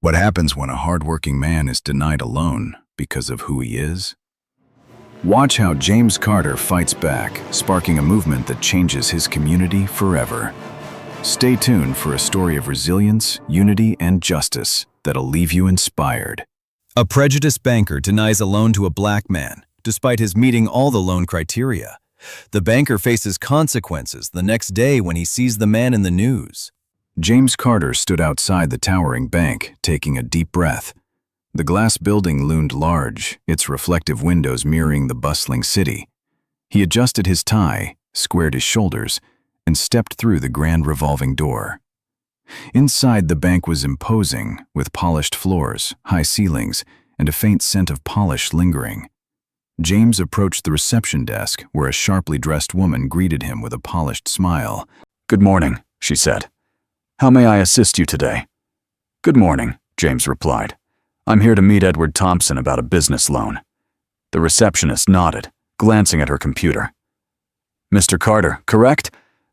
What happens when a hardworking man is denied a loan because of who he is? Watch how James Carter fights back, sparking a movement that changes his community forever. Stay tuned for a story of resilience, unity, and justice that'll leave you inspired. A prejudiced banker denies a loan to a black man, despite his meeting all the loan criteria. The banker faces consequences the next day when he sees the man in the news. James Carter stood outside the towering bank, taking a deep breath. The glass building loomed large, its reflective windows mirroring the bustling city. He adjusted his tie, squared his shoulders, and stepped through the grand revolving door. Inside, the bank was imposing, with polished floors, high ceilings, and a faint scent of polish lingering. James approached the reception desk, where a sharply dressed woman greeted him with a polished smile. "Good morning," she said. "How may I assist you today?" "Good morning," James replied. "I'm here to meet Edward Thompson about a business loan." The receptionist nodded, glancing at her computer. "Mr. Carter, correct?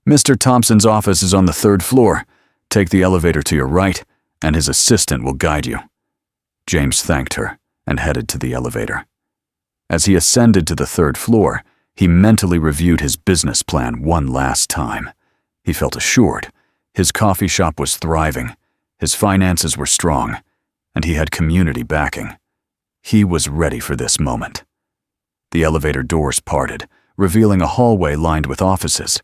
Mr. Thompson's office is on the 3rd floor. Take the elevator to your right, and his assistant will guide you." James thanked her and headed to the elevator. As he ascended to the 3rd floor, he mentally reviewed his business plan one last time. He felt assured. His coffee shop was thriving, his finances were strong, and he had community backing. He was ready for this moment. The elevator doors parted, revealing a hallway lined with offices.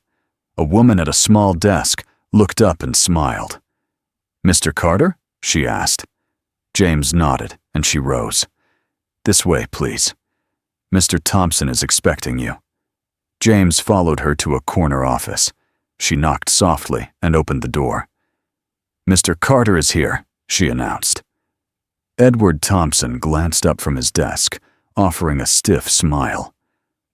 A woman at a small desk looked up and smiled. "Mr. Carter?" she asked. James nodded, and she rose. "This way, please. Mr. Thompson is expecting you." James followed her to a corner office. She knocked softly and opened the door. "Mr. Carter is here," she announced. Edward Thompson glanced up from his desk, offering a stiff smile.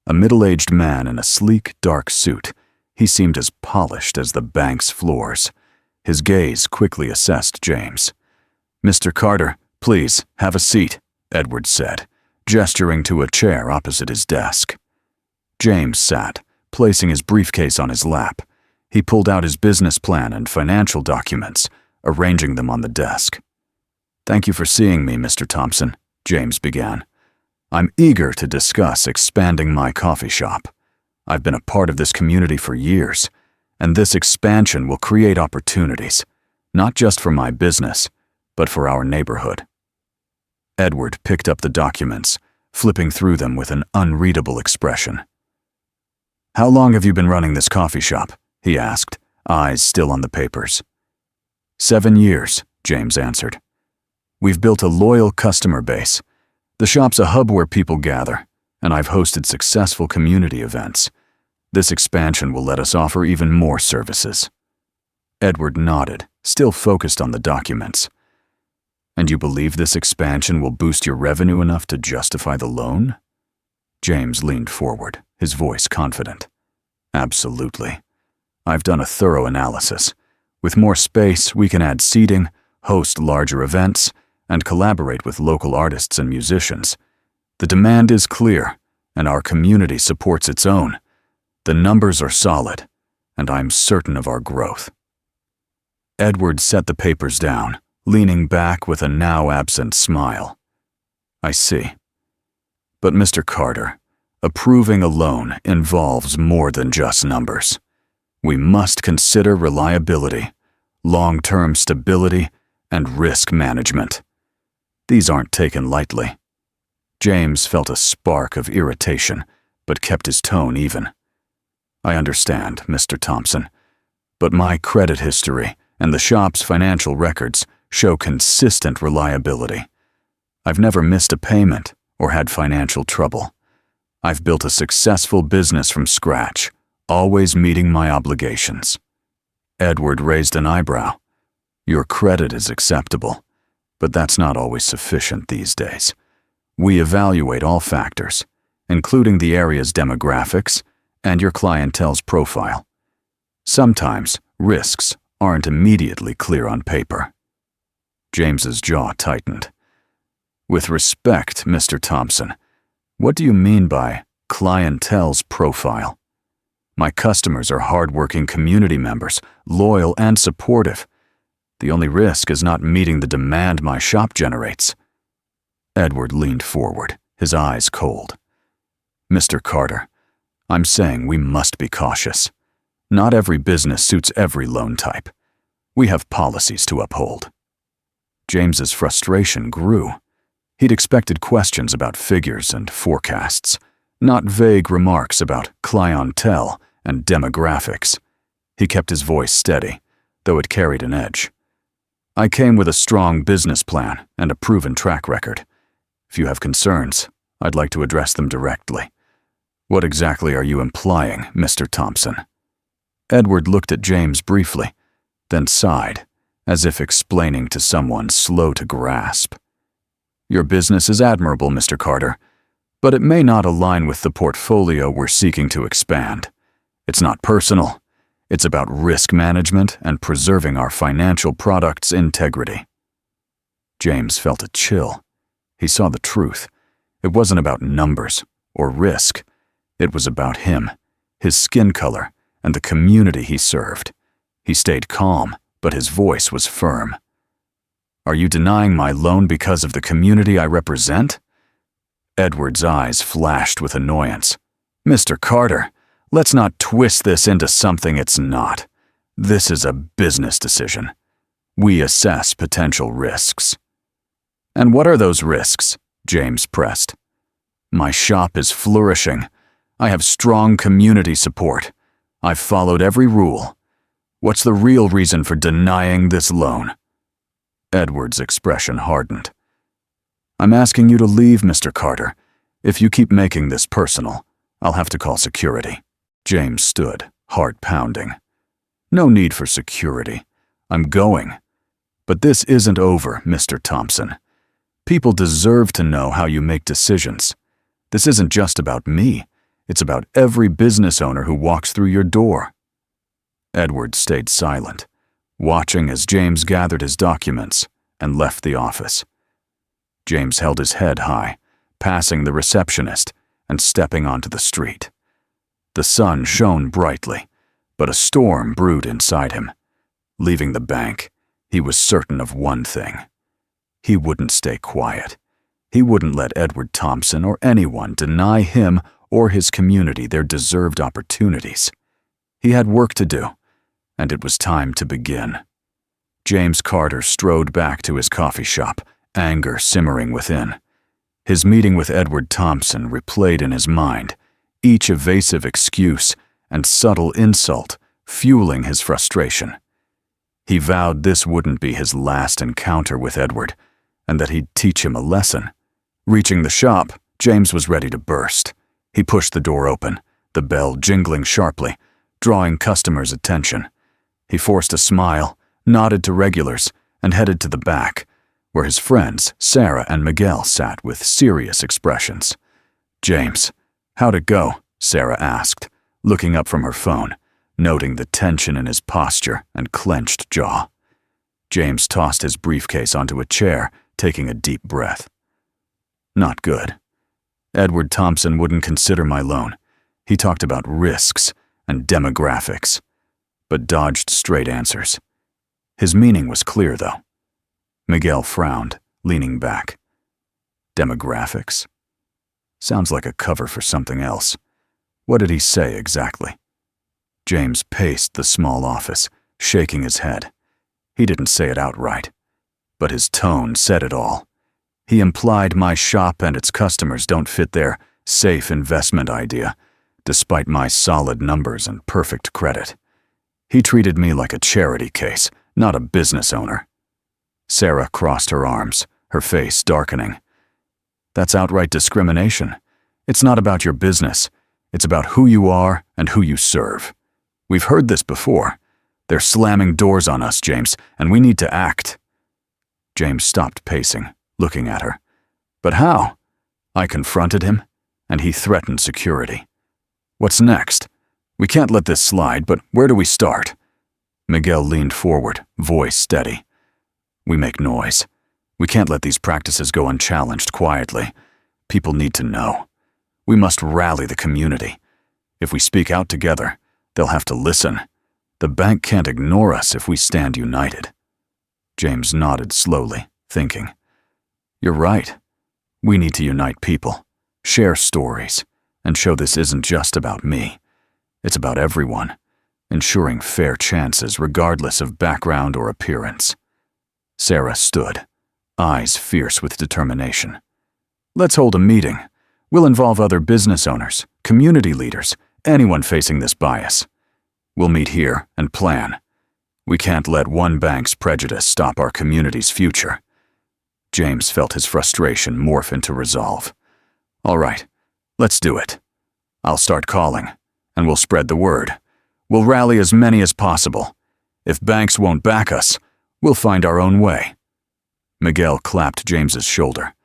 A middle-aged man in a sleek, dark suit, he seemed as polished as the bank's floors. His gaze quickly assessed James. "Mr. Carter, please, have a seat," Edward said, gesturing to a chair opposite his desk. James sat, placing his briefcase on his lap. He pulled out his business plan and financial documents, arranging them on the desk. "Thank you for seeing me, Mr. Thompson," James began. "I'm eager to discuss expanding my coffee shop. I've been a part of this community for years, and this expansion will create opportunities, not just for my business, but for our neighborhood." Edward picked up the documents, flipping through them with an unreadable expression. "How long have you been running this coffee shop?" he asked, eyes still on the papers. 7 years, James answered. "We've built a loyal customer base. The shop's a hub where people gather, and I've hosted successful community events. This expansion will let us offer even more services." Edward nodded, still focused on the documents. "And you believe this expansion will boost your revenue enough to justify the loan?" James leaned forward, his voice confident. "Absolutely. I've done a thorough analysis. With more space, we can add seating, host larger events, and collaborate with local artists and musicians. The demand is clear, and our community supports its own. The numbers are solid, and I'm certain of our growth." Edward set the papers down, leaning back with a now-absent smile. "I see. But Mr. Carter, approving a loan involves more than just numbers. We must consider reliability, long-term stability, and risk management. These aren't taken lightly." James felt a spark of irritation, but kept his tone even. "I understand, Mr. Thompson, but my credit history and the shop's financial records show consistent reliability. I've never missed a payment or had financial trouble. I've built a successful business from scratch, always meeting my obligations." Edward raised an eyebrow. "Your credit is acceptable, but that's not always sufficient these days. We evaluate all factors, including the area's demographics and your clientele's profile. Sometimes risks aren't immediately clear on paper." James's jaw tightened. "With respect, Mr. Thompson, what do you mean by clientele's profile? My customers are hardworking community members, loyal and supportive. The only risk is not meeting the demand my shop generates. Edward leaned forward, his eyes cold. Mr. Carter, I'm saying we must be cautious. Not every business suits every loan type. We have policies to uphold. James's frustration grew. He'd expected questions about figures and forecasts, not vague remarks about clientele and demographics. He kept his voice steady, though it carried an edge. I came with a strong business plan and a proven track record. If you have concerns, I'd like to address them directly. What exactly are you implying, Mr. Thompson? Edward looked at James briefly, then sighed, as if explaining to someone slow to grasp. Your business is admirable, Mr. Carter, but it may not align with the portfolio we're seeking to expand. It's not personal. It's about risk management and preserving our financial product's integrity. James felt a chill. He saw the truth. It wasn't about numbers or risk. It was about him, his skin color, and the community he served. He stayed calm, but his voice was firm. Are you denying my loan because of the community I represent? Edward's eyes flashed with annoyance. Mr. Carter, let's not twist this into something it's not. This is a business decision. We assess potential risks. And what are those risks? James pressed. My shop is flourishing. I have strong community support. I've followed every rule. What's the real reason for denying this loan? Edward's expression hardened. I'm asking you to leave, Mr. Carter. If you keep making this personal, I'll have to call security. James stood, heart pounding. No need for security. I'm going. But this isn't over, Mr. Thompson. People deserve to know how you make decisions. This isn't just about me. It's about every business owner who walks through your door. Edward stayed silent, watching as James gathered his documents and left the office. James held his head high, passing the receptionist and stepping onto the street. The sun shone brightly, but a storm brewed inside him. Leaving the bank, he was certain of one thing. He wouldn't stay quiet. He wouldn't let Edward Thompson or anyone deny him or his community their deserved opportunities. He had work to do, and it was time to begin. James Carter strode back to his coffee shop, anger simmering within. His meeting with Edward Thompson replayed in his mind, each evasive excuse and subtle insult fueling his frustration. He vowed this wouldn't be his last encounter with Edward, and that he'd teach him a lesson. Reaching the shop, James was ready to burst. He pushed the door open, the bell jingling sharply, drawing customers' attention. He forced a smile, nodded to regulars, and headed to the back, where his friends, Sarah and Miguel, sat with serious expressions. James, how'd it go? Sarah asked, looking up from her phone, noting the tension in his posture and clenched jaw. James tossed his briefcase onto a chair, taking a deep breath. Not good. Edward Thompson wouldn't consider my loan. He talked about risks and demographics, but dodged straight answers. His meaning was clear, though. Miguel frowned, leaning back. Demographics? Sounds like a cover for something else. What did he say exactly? James paced the small office, shaking his head. He didn't say it outright, but his tone said it all. He implied my shop and its customers don't fit their safe investment idea, despite my solid numbers and perfect credit. He treated me like a charity case, not a business owner. Sarah crossed her arms, her face darkening. That's outright discrimination. It's not about your business. It's about who you are and who you serve. We've heard this before. They're slamming doors on us, James, and we need to act. James stopped pacing, looking at her. But how? I confronted him, and he threatened security. What's next? We can't let this slide, but where do we start? Miguel leaned forward, voice steady. We make noise. We can't let these practices go unchallenged quietly. People need to know. We must rally the community. If we speak out together, they'll have to listen. The bank can't ignore us if we stand united. James nodded slowly, thinking. You're right. We need to unite people, share stories, and show this isn't just about me. It's about everyone, ensuring fair chances regardless of background or appearance. Sarah stood, eyes fierce with determination. Let's hold a meeting. We'll involve other business owners, community leaders, anyone facing this bias. We'll meet here and plan. We can't let one bank's prejudice stop our community's future. James felt his frustration morph into resolve. All right, let's do it. I'll start calling, and we'll spread the word. We'll rally as many as possible. If banks won't back us, we'll find our own way. Miguel clapped James's shoulder.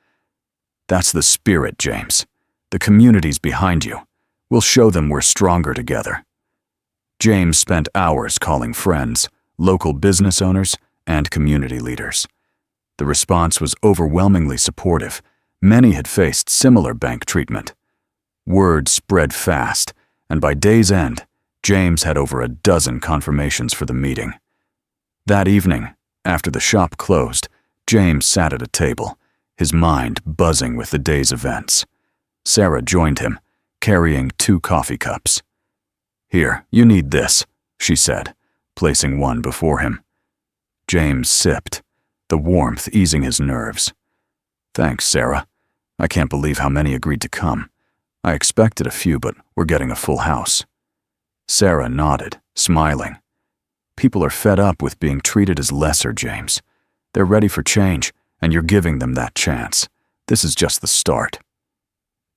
That's the spirit, James. The community's behind you. We'll show them we're stronger together. James spent hours calling friends, local business owners, and community leaders. The response was overwhelmingly supportive. Many had faced similar bank treatment. Word spread fast, and by day's end, James had over a dozen confirmations for the meeting. That evening, after the shop closed, James sat at a table, his mind buzzing with the day's events. Sarah joined him, carrying 2 coffee cups. Here, you need this, she said, placing one before him. James sipped, the warmth easing his nerves. Thanks, Sarah. I can't believe how many agreed to come. I expected a few, but we're getting a full house. Sarah nodded, smiling. People are fed up with being treated as lesser, James. They're ready for change, and you're giving them that chance. This is just the start.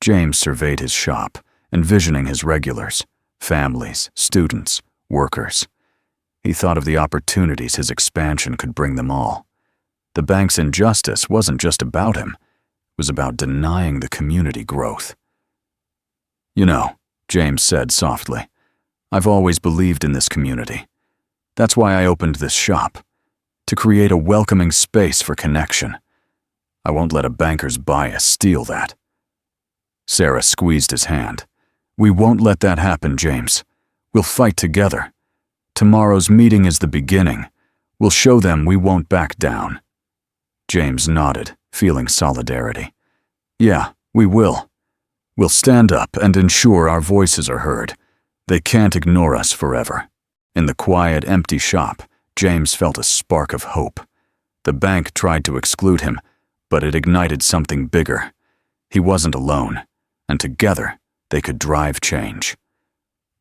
James surveyed his shop, envisioning his regulars, families, students, workers. He thought of the opportunities his expansion could bring them all. The bank's injustice wasn't just about him. It was about denying the community growth. You know, James said softly, I've always believed in this community. That's why I opened this shop, to create a welcoming space for connection. I won't let a banker's bias steal that. Sarah squeezed his hand. We won't let that happen, James. We'll fight together. Tomorrow's meeting is the beginning. We'll show them we won't back down. James nodded, feeling solidarity. Yeah, we will. We'll stand up and ensure our voices are heard. They can't ignore us forever. In the quiet, empty shop, James felt a spark of hope. The bank tried to exclude him, but it ignited something bigger. He wasn't alone, and together they could drive change.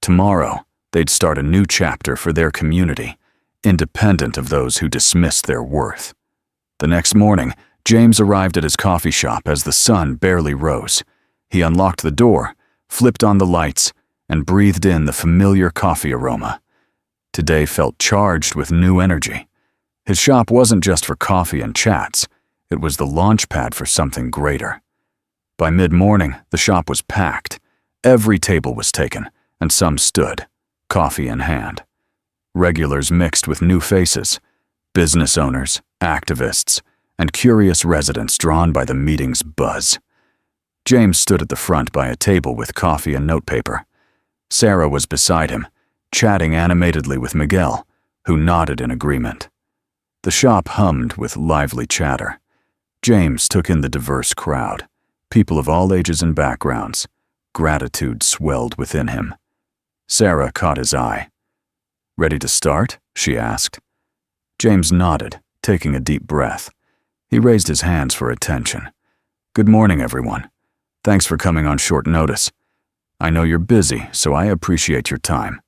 Tomorrow, they'd start a new chapter for their community, independent of those who dismissed their worth. The next morning, James arrived at his coffee shop as the sun barely rose. He unlocked the door, flipped on the lights, and breathed in the familiar coffee aroma. Today felt charged with new energy. His shop wasn't just for coffee and chats. It was the launch pad for something greater. By mid-morning, the shop was packed. Every table was taken, and some stood, coffee in hand. Regulars mixed with new faces, business owners, activists, and curious residents drawn by the meeting's buzz. James stood at the front by a table with coffee and notepaper. Sarah was beside him, chatting animatedly with Miguel, who nodded in agreement. The shop hummed with lively chatter. James took in the diverse crowd, people of all ages and backgrounds. Gratitude swelled within him. Sarah caught his eye. Ready to start? She asked. James nodded, taking a deep breath. He raised his hands for attention. Good morning, everyone. Thanks for coming on short notice. I know you're busy, so I appreciate your time.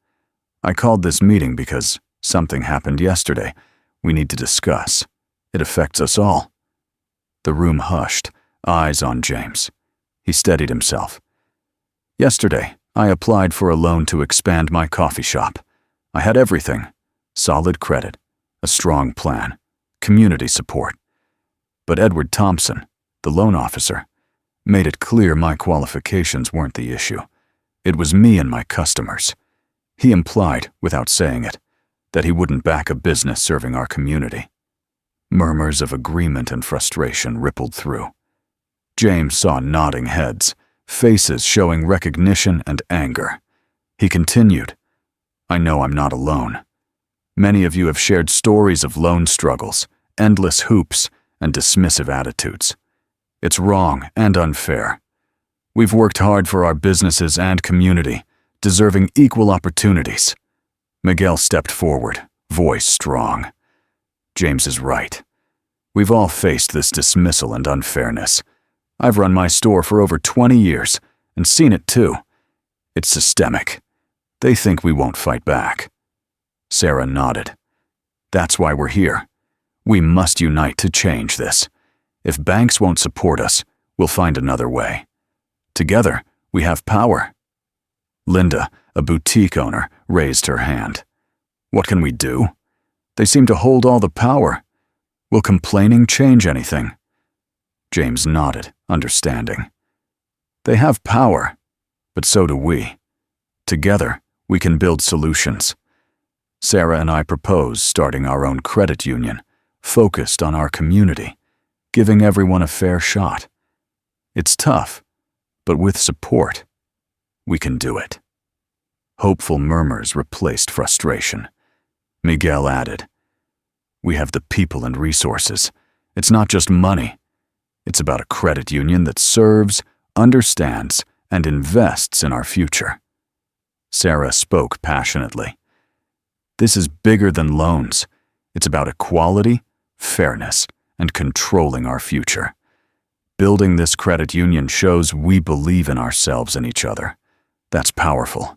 I called this meeting because something happened yesterday we need to discuss. It affects us all. The room hushed, eyes on James. He steadied himself. Yesterday, I applied for a loan to expand my coffee shop. I had everything: solid credit, a strong plan, community support. But Edward Thompson, the loan officer, made it clear my qualifications weren't the issue. It was me and my customers. He implied, without saying it, that he wouldn't back a business serving our community. Murmurs of agreement and frustration rippled through. James saw nodding heads, faces showing recognition and anger. He continued, I know I'm not alone. Many of you have shared stories of loan struggles, endless hoops and dismissive attitudes. It's wrong and unfair. We've worked hard for our businesses and community, deserving equal opportunities. Miguel stepped forward, voice strong. James is right. We've all faced this dismissal and unfairness. I've run my store for over 20 years and seen it too. It's systemic. They think we won't fight back. Sarah nodded. That's why we're here. We must unite to change this. If banks won't support us, we'll find another way. Together, we have power. Linda, a boutique owner, raised her hand. What can we do? They seem to hold all the power. Will complaining change anything? James nodded, understanding. They have power, but so do we. Together, we can build solutions. Sarah and I propose starting our own credit union, focused on our community, giving everyone a fair shot. It's tough, but with support, we can do it. Hopeful murmurs replaced frustration. Miguel added, we have the people and resources. It's not just money. It's about a credit union that serves, understands, and invests in our future. Sarah spoke passionately. This is bigger than loans. It's about equality, fairness, and controlling our future. Building this credit union shows we believe in ourselves and each other. That's powerful.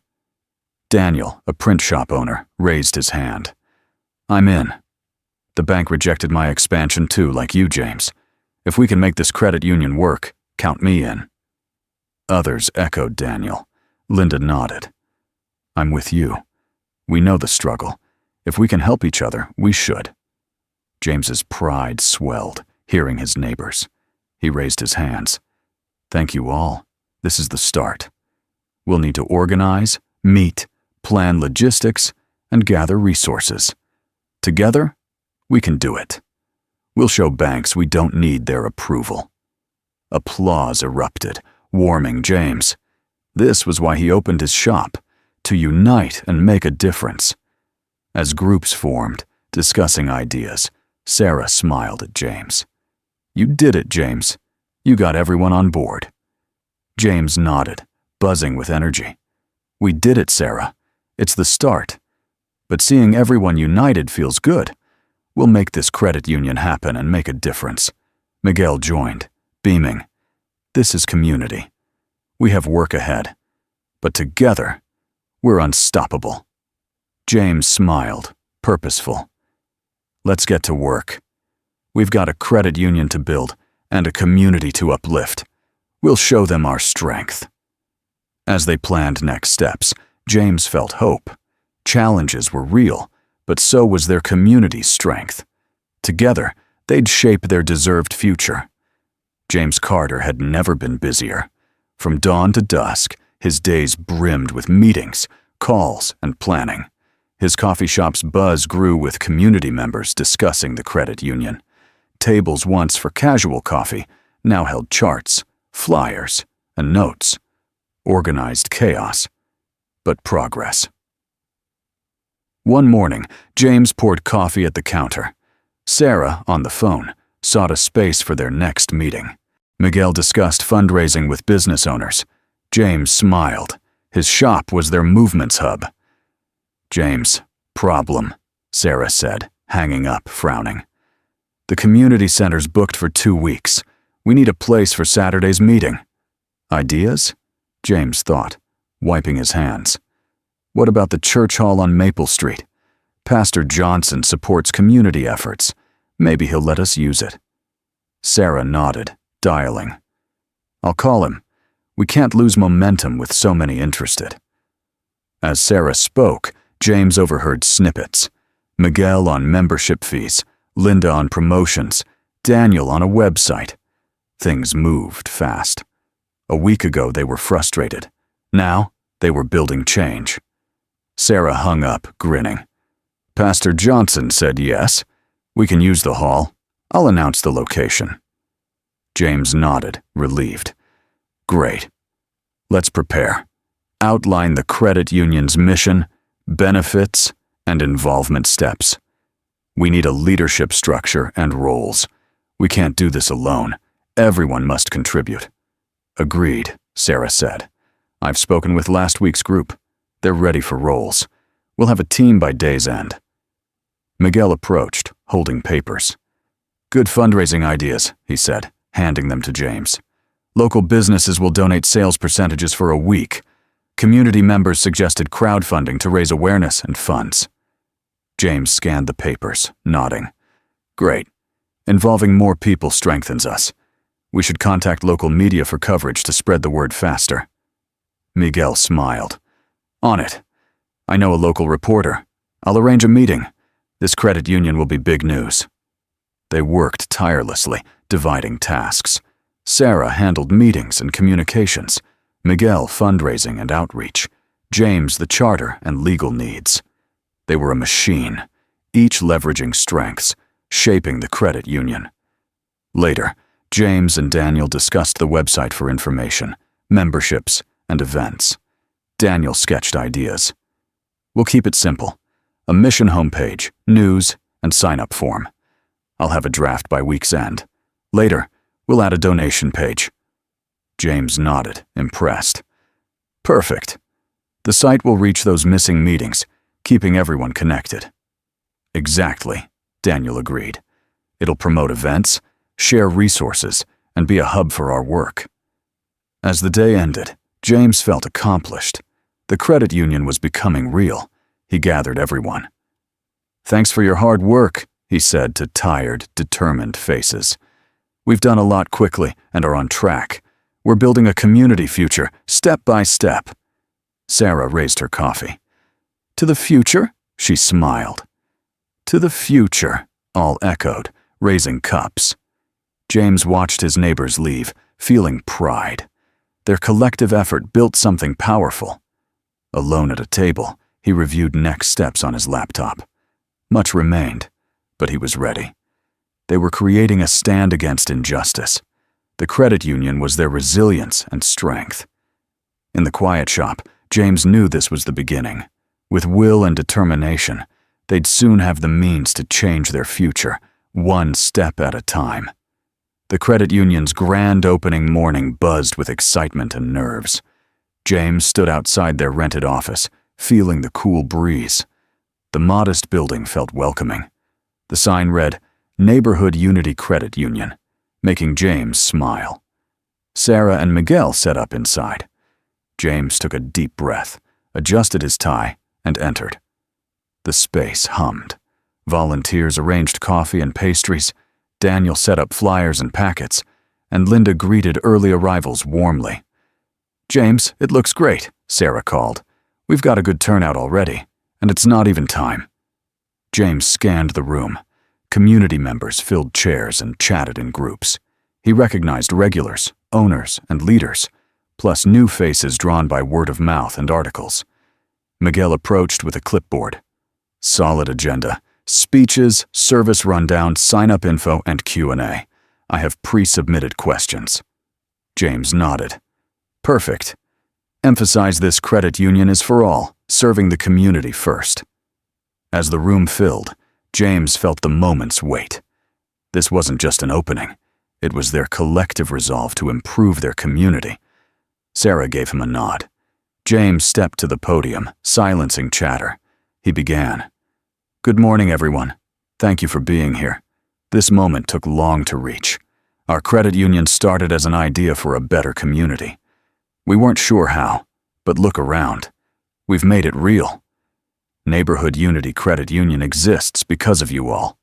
Daniel, a print shop owner, raised his hand. I'm in. The bank rejected my expansion too, like you, James. If we can make this credit union work, count me in. Others echoed Daniel. Linda nodded. I'm with you. We know the struggle. If we can help each other, we should. James's pride swelled, hearing his neighbors. He raised his hands. Thank you all. This is the start. We'll need to organize, meet, plan logistics, and gather resources. Together, we can do it. We'll show banks we don't need their approval. Applause erupted, warming James. This was why he opened his shop, to unite and make a difference. As groups formed, discussing ideas, Sarah smiled at James. You did it, James. You got everyone on board. James nodded, buzzing with energy. We did it, Sarah. It's the start. But seeing everyone united feels good. We'll make this credit union happen and make a difference. Miguel joined, beaming. This is community. We have work ahead. But together, we're unstoppable. James smiled, purposeful. Let's get to work. We've got a credit union to build and a community to uplift. We'll show them our strength. As they planned next steps, James felt hope. Challenges were real, but so was their community's strength. Together, they'd shape their deserved future. James Carter had never been busier. From dawn to dusk, his days brimmed with meetings, calls, and planning. His coffee shop's buzz grew with community members discussing the credit union. Tables once for casual coffee now held charts, flyers, and notes. Organized chaos, but progress. One morning, James poured coffee at the counter. Sarah, on the phone, sought a space for their next meeting. Miguel discussed fundraising with business owners. James smiled. His shop was their movement's hub. James, problem, Sarah said, hanging up, frowning. The community center's booked for 2 weeks. We need a place for Saturday's meeting. Ideas? James thought, wiping his hands. What about the church hall on Maple Street? Pastor Johnson supports community efforts. Maybe he'll let us use it. Sarah nodded, dialing. I'll call him. We can't lose momentum with so many interested. As Sarah spoke, James overheard snippets. Miguel on membership fees, Linda on promotions, Daniel on a website. Things moved fast. A week ago they were frustrated. Now they were building change. Sarah hung up, grinning. Pastor Johnson said yes. We can use the hall. I'll announce the location. James nodded, relieved. Great. Let's prepare. Outline the credit union's mission, benefits, and involvement steps. We need a leadership structure and roles. We can't do this alone. Everyone must contribute. Agreed, Sarah said. I've spoken with last week's group. They're ready for roles. We'll have a team by day's end. Miguel approached, holding papers. Good fundraising ideas, he said, handing them to James. Local businesses will donate sales percentages for a week. Community members suggested crowdfunding to raise awareness and funds. James scanned the papers, nodding. Great. Involving more people strengthens us. We should contact local media for coverage to spread the word faster. Miguel smiled. On it. I know a local reporter. I'll arrange a meeting. This credit union will be big news. They worked tirelessly, dividing tasks. Sarah handled meetings and communications, Miguel fundraising and outreach, James the charter and legal needs. They were a machine, each leveraging strengths, shaping the credit union. Later, James and Daniel discussed the website for information, memberships, and events. Daniel sketched ideas. We'll keep it simple. A mission homepage, news, and sign-up form. I'll have a draft by week's end. Later, we'll add a donation page. James nodded, impressed. Perfect. The site will reach those missing meetings, keeping everyone connected. Exactly, Daniel agreed. It'll promote events, share resources, and be a hub for our work. As the day ended, James felt accomplished. The credit union was becoming real. He gathered everyone. Thanks for your hard work, he said to tired, determined faces. We've done a lot quickly and are on track. We're building a community future, step by step. Sarah raised her coffee. To the future? She smiled. To the future, all echoed, raising cups. James watched his neighbors leave, feeling pride. Their collective effort built something powerful. Alone at a table, he reviewed next steps on his laptop. Much remained, but he was ready. They were creating a stand against injustice. The credit union was their resilience and strength. In the quiet shop, James knew this was the beginning. With will and determination, they'd soon have the means to change their future, one step at a time. The credit union's grand opening morning buzzed with excitement and nerves. James stood outside their rented office, feeling the cool breeze. The modest building felt welcoming. The sign read, Neighborhood Unity Credit Union, making James smile. Sarah and Miguel set up inside. James took a deep breath, adjusted his tie, and entered. The space hummed. Volunteers arranged coffee and pastries, Daniel set up flyers and packets, and Linda greeted early arrivals warmly. James, it looks great, Sarah called. We've got a good turnout already, and it's not even time. James scanned the room. Community members filled chairs and chatted in groups. He recognized regulars, owners, and leaders, plus new faces drawn by word of mouth and articles. Miguel approached with a clipboard. Solid agenda. Speeches, service rundown, sign-up info, and Q&A. I have pre-submitted questions. James nodded. Perfect. Emphasize this credit union is for all, serving the community first. As the room filled, James felt the moment's weight. This wasn't just an opening. It was their collective resolve to improve their community. Sarah gave him a nod. James stepped to the podium, silencing chatter. He began. Good morning, everyone. Thank you for being here. This moment took long to reach. Our credit union started as an idea for a better community. We weren't sure how, but look around. We've made it real. Neighborhood Unity Credit Union exists because of you all.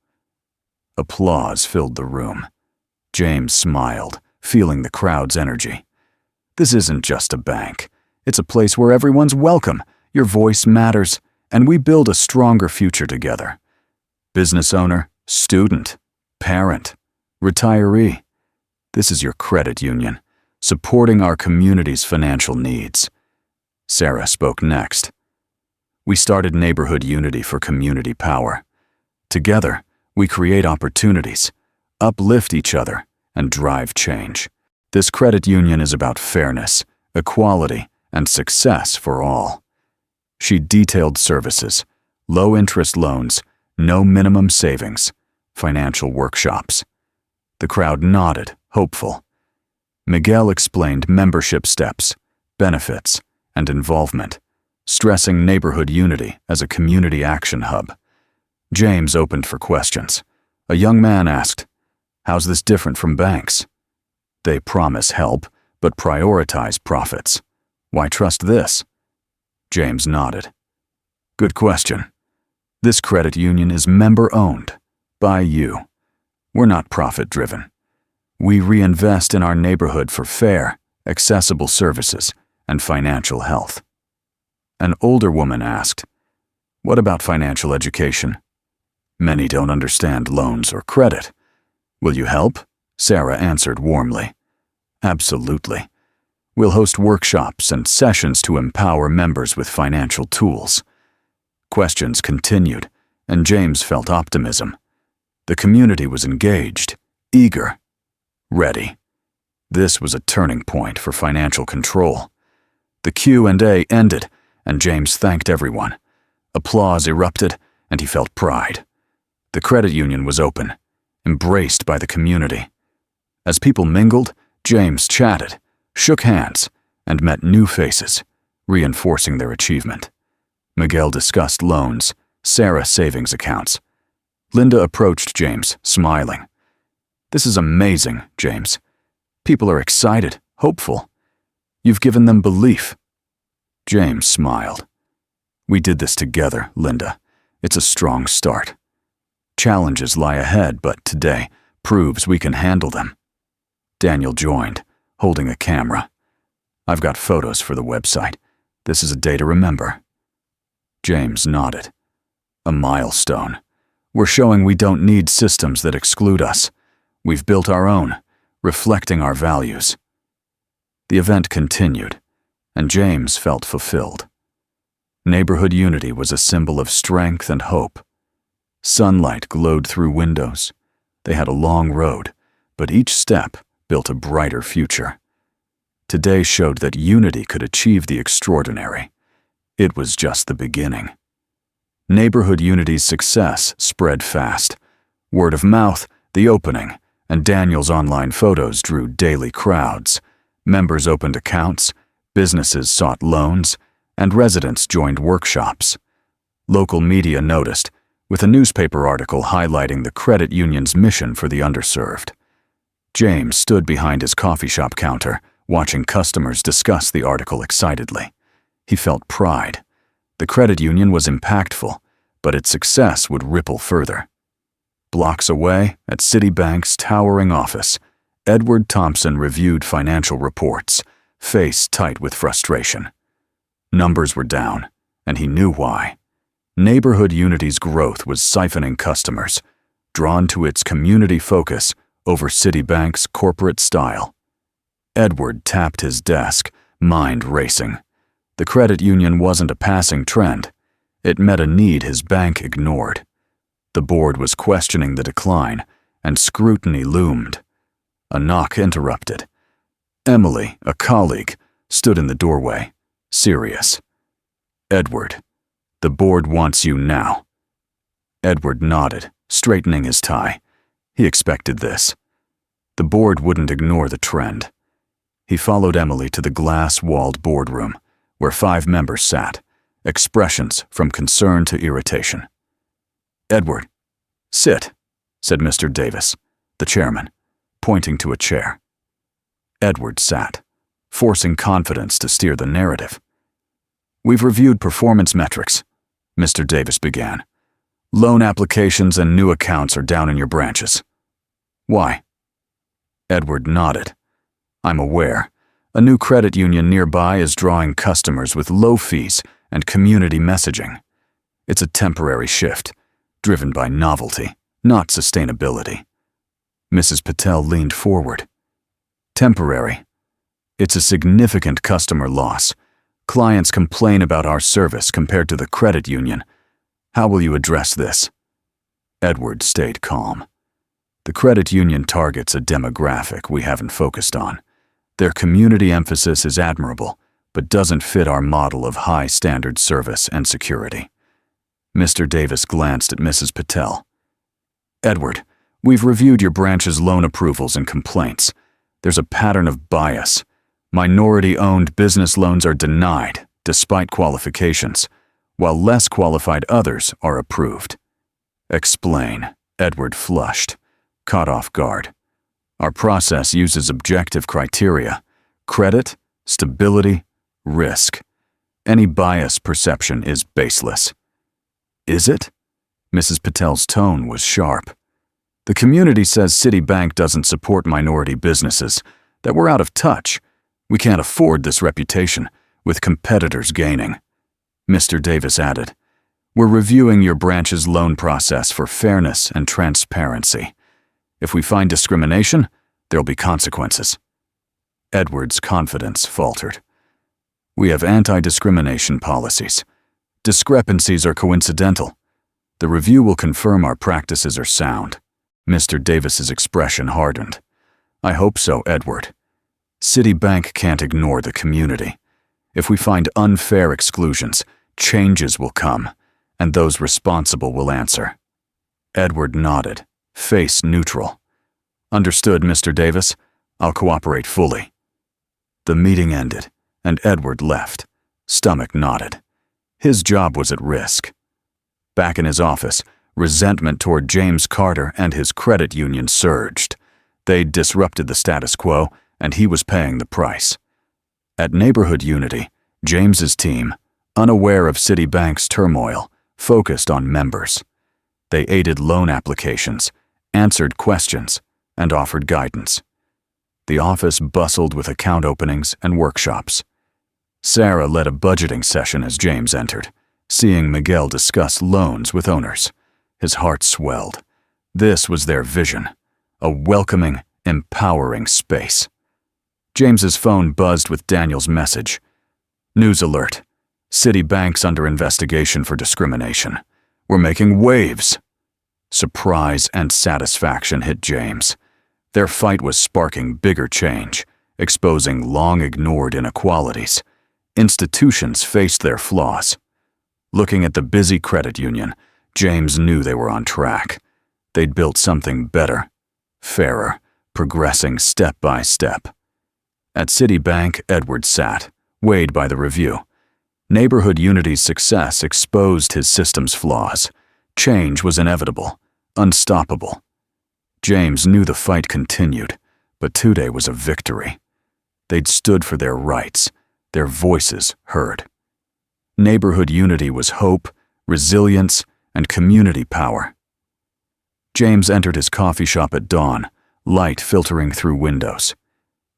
Applause filled the room. James smiled, feeling the crowd's energy. This isn't just a bank. It's a place where everyone's welcome, your voice matters, and we build a stronger future together. Business owner, student, parent, retiree. This is your credit union, supporting our community's financial needs. Sarah spoke next. We started Neighborhood Unity for community power. Together, we create opportunities, uplift each other, and drive change. This credit union is about fairness, equality, and success for all. She detailed services, low-interest loans, No minimum savings. Financial workshops. The crowd nodded, hopeful. Miguel explained membership steps, benefits, and involvement, stressing neighborhood unity as a community action hub. James opened for questions. A young man asked, "How's this different from banks?" "They promise help, but prioritize profits. Why trust this?" James nodded. "Good question. This credit union is member-owned, by you. We're not profit-driven. We reinvest in our neighborhood for fair, accessible services and financial health." An older woman asked, "What about financial education? Many don't understand loans or credit. Will you help?" Sarah answered warmly. "Absolutely. We'll host workshops and sessions to empower members with financial tools." Questions continued, and James felt optimism. The community was engaged, eager, ready. This was a turning point for financial control. The Q&A ended, and James thanked everyone. Applause erupted, and he felt pride. The credit union was open, embraced by the community. As people mingled, James chatted, shook hands, and met new faces, reinforcing their achievement. Miguel discussed loans, Sarah savings accounts. Linda approached James, smiling. "This is amazing, James. People are excited, hopeful. You've given them belief." James smiled. "We did this together, Linda. It's a strong start. Challenges lie ahead, but today proves we can handle them." Daniel joined, holding a camera. "I've got photos for the website. This is a day to remember." James nodded. "A milestone. We're showing we don't need systems that exclude us. We've built our own, reflecting our values." The event continued, and James felt fulfilled. Neighborhood unity was a symbol of strength and hope. Sunlight glowed through windows. They had a long road, but each step built a brighter future. Today showed that unity could achieve the extraordinary. It was just the beginning. Neighborhood unity's success spread fast. Word of mouth, the opening, and Daniel's online photos drew daily crowds. Members opened accounts, businesses sought loans, and residents joined workshops. Local media noticed, with a newspaper article highlighting the credit union's mission for the underserved. James stood behind his coffee shop counter, watching customers discuss the article excitedly. He felt pride. The credit union was impactful, but its success would ripple further. Blocks away, at Citibank's towering office, Edward Thompson reviewed financial reports, face tight with frustration. Numbers were down, and he knew why. Neighborhood Unity's growth was siphoning customers, drawn to its community focus over Citibank's corporate style. Edward tapped his desk, mind racing. The credit union wasn't a passing trend. It met a need his bank ignored. The board was questioning the decline, and scrutiny loomed. A knock interrupted. Emily, a colleague, stood in the doorway, serious. "Edward, the board wants you now." Edward nodded, straightening his tie. He expected this. The board wouldn't ignore the trend. He followed Emily to the glass-walled boardroom, where 5 members sat, expressions from concern to irritation. "Edward, sit," said Mr. Davis, the chairman, pointing to a chair. Edward sat, forcing confidence to steer the narrative. "We've reviewed performance metrics," Mr. Davis began. "Loan applications and new accounts are down in your branches." "Why?" Edward nodded. "I'm aware. A new credit union nearby is drawing customers with low fees and community messaging. It's a temporary shift, driven by novelty, not sustainability." Mrs. Patel leaned forward. "Temporary. It's a significant customer loss. Clients complain about our service compared to the credit union. How will you address this?" Edward stayed calm. The credit union targets a demographic we haven't focused on. Their community emphasis is admirable, but doesn't fit our model of high-standard service and security. Mr. Davis glanced at Mrs. Patel. "Edward, we've reviewed your branch's loan approvals and complaints. There's a pattern of bias. Minority-owned business loans are denied, despite qualifications, while less qualified others are approved." "Explain." Edward flushed, caught off guard. "Our process uses objective criteria: credit, stability, risk. Any bias perception is baseless." "Is it?" Mrs. Patel's tone was sharp. "The community says Citibank doesn't support minority businesses, that we're out of touch. We can't afford this reputation, with competitors gaining." Mr. Davis added, "We're reviewing your branch's loan process for fairness and transparency. If we find discrimination, there'll be consequences." Edward's confidence faltered. "We have anti-discrimination policies. Discrepancies are coincidental. The review will confirm our practices are sound." Mr. Davis's expression hardened. "I hope so, Edward. Citibank can't ignore the community. If we find unfair exclusions, changes will come, and those responsible will answer." Edward nodded, face neutral. "Understood, Mr. Davis. I'll cooperate fully." The meeting ended, and Edward left, stomach knotted. His job was at risk. Back in his office, resentment toward James Carter and his credit union surged. They'd disrupted the status quo, and he was paying the price. At Neighborhood Unity, James's team, unaware of Citibank's turmoil, focused on members. They aided loan applications, answered questions, and offered guidance. The office bustled with account openings and workshops. Sarah led a budgeting session as James entered, seeing Miguel discuss loans with owners. His heart swelled. This was their vision, a welcoming, empowering space. James's phone buzzed with Daniel's message. "News alert. Citibank's under investigation for discrimination. We're making waves." Surprise and satisfaction hit James. Their fight was sparking bigger change, exposing long-ignored inequalities. Institutions faced their flaws. Looking at the busy credit union, James knew they were on track. They'd built something better, fairer, progressing step by step. At Citibank, Edward sat, weighed by the review. Neighborhood Unity's success exposed his system's flaws. Change was inevitable, unstoppable. James knew the fight continued, but today was a victory. They'd stood for their rights, their voices heard. Neighborhood Unity was hope, resilience, and community power. James entered his coffee shop at dawn, light filtering through windows.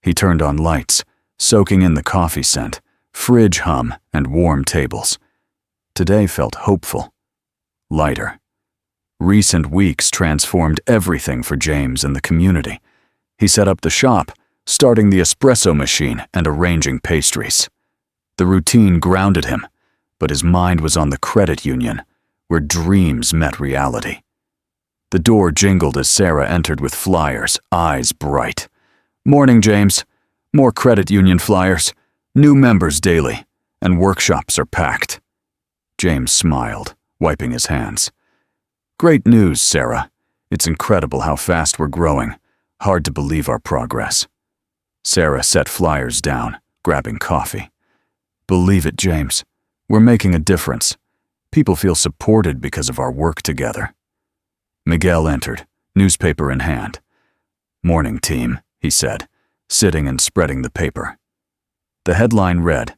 He turned on lights, soaking in the coffee scent, fridge hum, and warm tables. Today felt hopeful, lighter. Recent weeks transformed everything for James and the community. He set up the shop, starting the espresso machine and arranging pastries. The routine grounded him, but his mind was on the credit union, where dreams met reality. The door jingled as Sarah entered with flyers, eyes bright. "Morning, James. More credit union flyers. New members daily, and workshops are packed." James smiled, wiping his hands. "Great news, Sarah. It's incredible how fast we're growing. Hard to believe our progress." Sarah set flyers down, grabbing coffee. "Believe it, James. We're making a difference. People feel supported because of our work together." Miguel entered, newspaper in hand. "Morning, team," he said, sitting and spreading the paper. The headline read,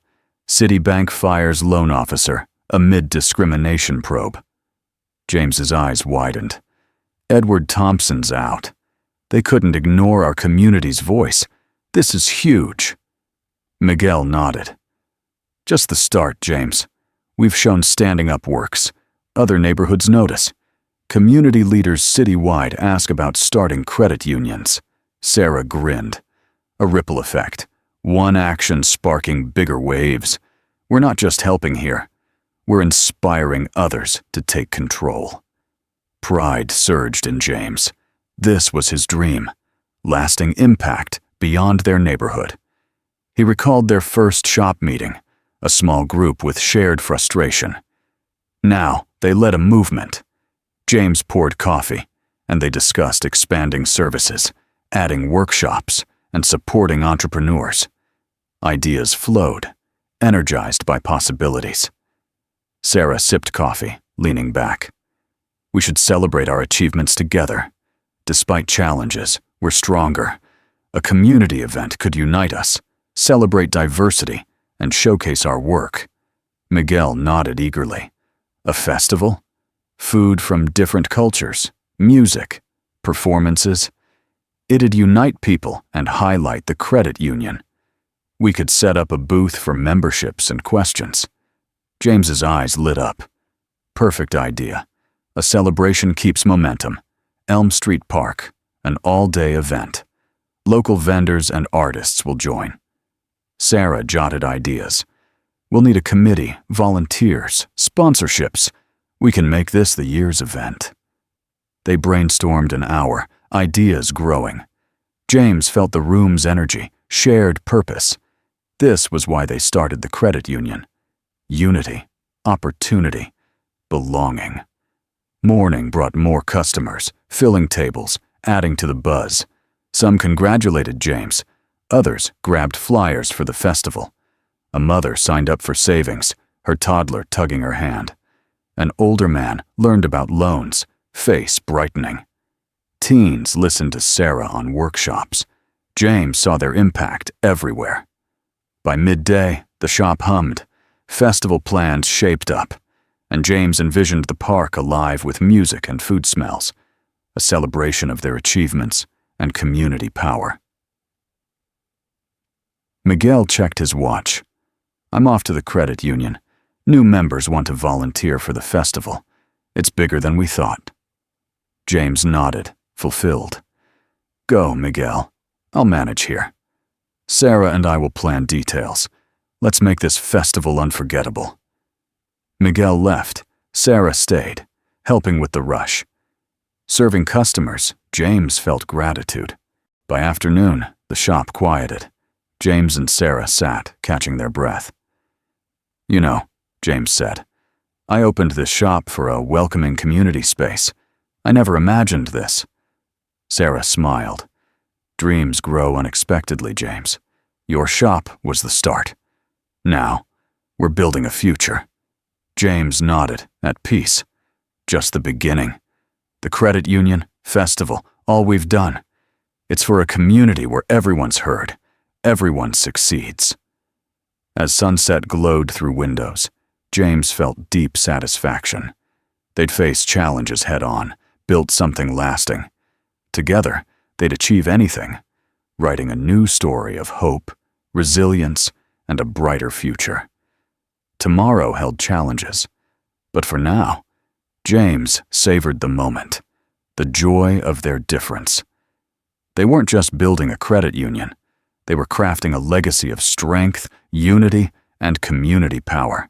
"Citibank fires loan officer amid discrimination probe." James's eyes widened. Edward Thompson's out. They couldn't ignore our community's voice. This is huge. Miguel nodded. "Just the start, James. We've shown standing up works. Other neighborhoods notice. Community leaders citywide ask about starting credit unions." Sarah grinned. A ripple effect. One action sparking bigger waves. "We're not just helping here. We're inspiring others to take control." Pride surged in James. This was his dream. Lasting impact beyond their neighborhood. He recalled their first shop meeting, a small group with shared frustration. Now, They led a movement. James poured coffee, and they discussed expanding services, adding workshops, and supporting entrepreneurs. Ideas flowed, energized by possibilities. Sarah sipped coffee, leaning back. We should celebrate our achievements together. Despite challenges, we're stronger. A community event could unite us, celebrate diversity, and showcase our work. Miguel nodded eagerly. A festival? Food from different cultures, music, performances. It'd unite people and highlight the credit union. We could set up a booth for memberships and questions. James's eyes lit up. Perfect idea. A celebration keeps momentum. Elm Street Park, an all-day event. Local vendors and artists will join. Sarah jotted ideas. We'll need a committee, volunteers, sponsorships. We can make this the year's event. They brainstormed an hour, ideas growing. James felt the room's energy, shared purpose. This was why they started the credit union. Unity, opportunity, belonging. Morning brought more customers, filling tables, adding to the buzz. Some congratulated James. Others grabbed flyers for the festival. A mother signed up for savings, her toddler tugging her hand. An older man learned about loans, face brightening. Teens listened to Sarah on workshops. James saw their impact everywhere. By midday, the shop hummed. Festival plans shaped up, and James envisioned the park alive with music and food smells, a celebration of their achievements and community power. Miguel checked his watch. I'm off to the credit union. New members want to volunteer for the festival. It's bigger than we thought. James nodded, fulfilled. Go, Miguel. I'll manage here. Sarah and I will plan details. Let's make this festival unforgettable. Miguel left. Sarah stayed, helping with the rush. Serving customers, James felt gratitude. By afternoon, the shop quieted. James and Sarah sat, catching their breath. You know, James said, I opened this shop for a welcoming community space. I never imagined this. Sarah smiled. Dreams grow unexpectedly, James. Your shop was the start. Now, we're building a future. James nodded, at peace. Just the beginning. The credit union, festival, all we've done. It's for a community where everyone's heard. Everyone succeeds. As sunset glowed through windows, James felt deep satisfaction. They'd face challenges head-on, built something lasting. Together, they'd achieve anything, writing a new story of hope, resilience, and a brighter future. Tomorrow held challenges, but for now, James savored the moment, the joy of their difference. They weren't just building a credit union. They were crafting a legacy of strength, unity, and community power.